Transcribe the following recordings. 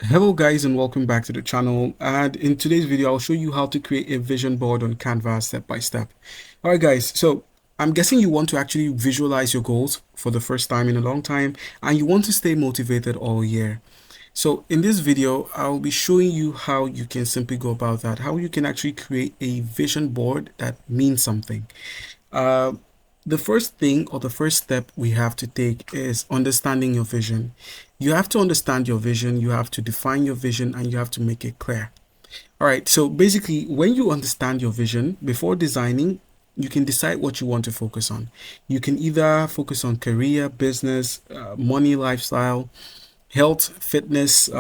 Hello guys and welcome back to the channel, and in today's video I'll show you how to create a vision board on Canva step by step. Alright guys, so I'm guessing you want to actually visualize your goals for the first time in a long time and you want to stay motivated all year. So in this video I'll be showing you how you can simply go about that, how you can actually create a vision board that means something. Uh, the first thing or the first step we have to take is understanding your vision. You have to understand your vision, you have to define your vision, and you have to make it clear. All right, so basically, when you understand your vision before designing, you can decide what you want to focus on. You can either focus on career, business, money, lifestyle, health, fitness,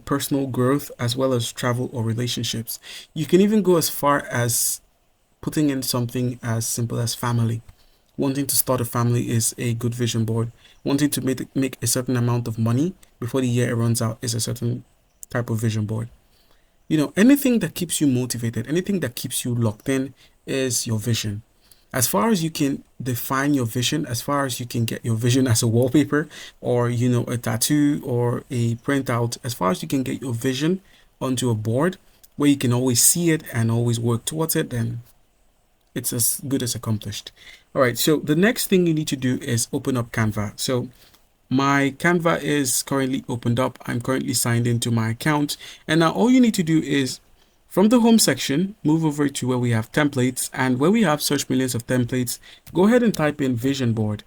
personal growth, as well as travel or relationships. You can even go as far as putting in something as simple as family. Wanting to start a family is a good vision board. Wanting to make a certain amount of money before the year runs out is a certain type of vision board. Anything that keeps you motivated, anything that keeps you locked in is your vision. As far as you can define your vision, as far as you can get your vision as a wallpaper or, a tattoo or a printout, as far as you can get your vision onto a board where you can always see it and always work towards it, then it's as good as accomplished. All right, so the next thing you need to do is open up Canva. So my Canva is currently opened up. I'm currently signed into my account. And now all you need to do is from the home section, move over to where we have templates, and where we have search millions of templates, go ahead and type in vision board.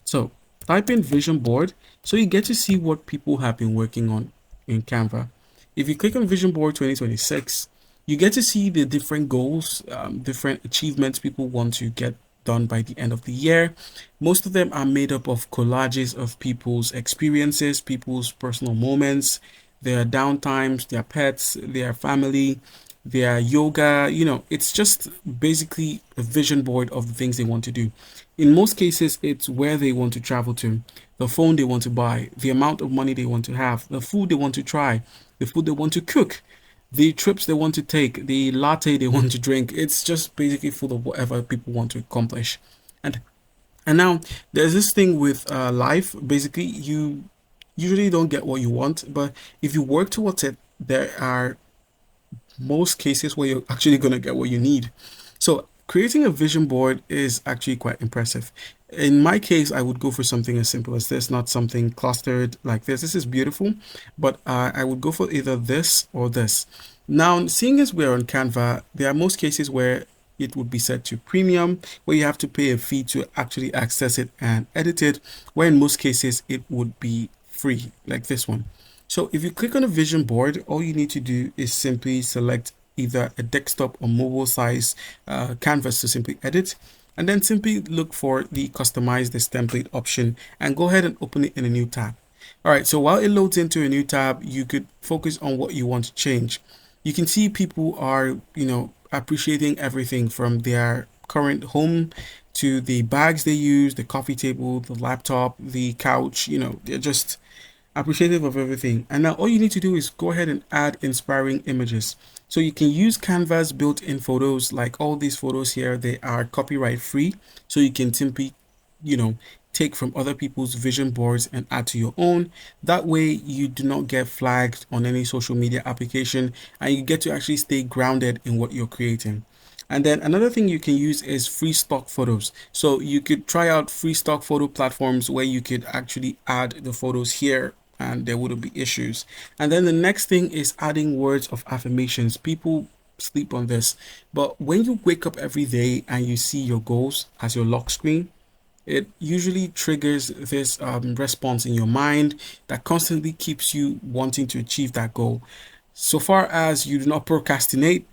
So type in vision board so you get to see what people have been working on in Canva. If you click on vision board 2026, you get to see the different goals, different achievements people want to get done by the end of the year. Most of them are made up of collages of people's experiences, people's personal moments, their downtimes, their pets, their family, their yoga. It's just basically a vision board of the things they want to do. In most cases, it's where they want to travel to, the phone they want to buy, the amount of money they want to have, the food they want to try, the food they want to cook, the trips they want to take, the latte they want to drink. It's just basically full of whatever people want to accomplish. And and now there's this thing with life. Basically, you usually don't get what you want, but if you work towards it, there are most cases where you're actually going to get what you need. So creating a vision board is actually quite impressive. In my case, I would go for something as simple as this, not something clustered like this. This is beautiful, but I would go for either this or this. Now, seeing as we're on Canva, there are most cases where it would be set to premium, where you have to pay a fee to actually access it and edit it, where in most cases it would be free, like this one. So if you click on a vision board, all you need to do is simply select either a desktop or mobile size canvas to simply edit, and then simply look for the customize this template option and go ahead and open it in a new tab. All right, so while it loads into a new tab, you could focus on what you want to change. You can see people are, appreciating everything from their current home to the bags they use, the coffee table, the laptop, the couch. They're just appreciative of everything. And now all you need to do is go ahead and add inspiring images. So you can use Canva's built-in photos. Like all these photos here, they are copyright free. So you can simply, take from other people's vision boards and add to your own. That way you do not get flagged on any social media application and you get to actually stay grounded in what you're creating. And then another thing you can use is free stock photos. So you could try out free stock photo platforms where you could actually add the photos here and there wouldn't be issues. And then the next thing is adding words of affirmations. People sleep on this, but when you wake up every day and you see your goals as your lock screen, it usually triggers this response in your mind that constantly keeps you wanting to achieve that goal. So far as you do not procrastinate,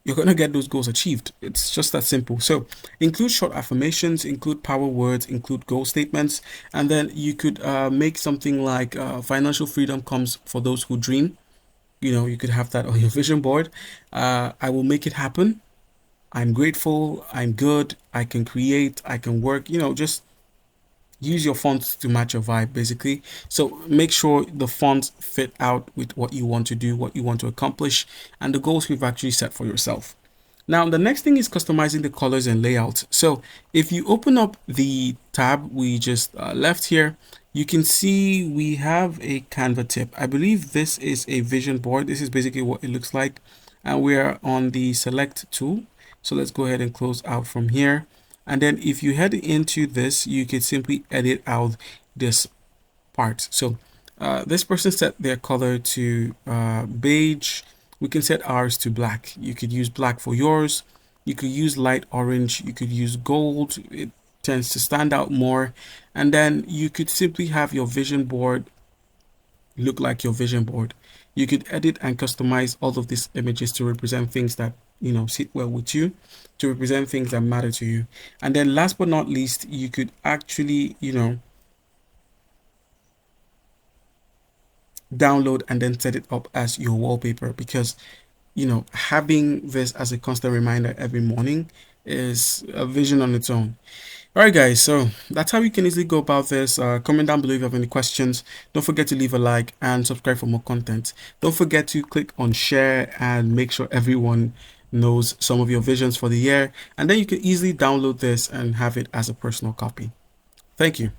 you're going to get those goals achieved. It's just that simple. So include short affirmations, include power words, include goal statements, and then you could make something like financial freedom comes for those who dream. You could have that on your vision board. I will make it happen. I'm grateful, I'm good, I can create, I can work. Just use your fonts to match your vibe basically. So make sure the fonts fit out with what you want to do, what you want to accomplish, and the goals you've actually set for yourself. Now, the next thing is customizing the colors and layouts. So if you open up the tab we just left here, You can see we have a Canva tip. I believe this is a vision board. This is basically what it looks like. And we're on the select tool. So let's go ahead and close out from here. And then if you head into this, you could simply edit out this part. So this person set their color to beige. We can set ours to black. You could use black for yours. You could use light orange. You could use gold. It tends to stand out more. And then you could simply have your vision board look like your vision board. You could edit and customize all of these images to represent things that sit well with you, to represent things that matter to you. And then last but not least, you could actually download and then set it up as your wallpaper, because having this as a constant reminder every morning is a vision on its own. All right, guys, so that's how you can easily go about this. Comment down below if you have any questions. Don't forget to leave a like and subscribe for more content. Don't forget to click on share and make sure everyone knows some of your visions for the year, and then you can easily download this and have it as a personal copy. Thank you.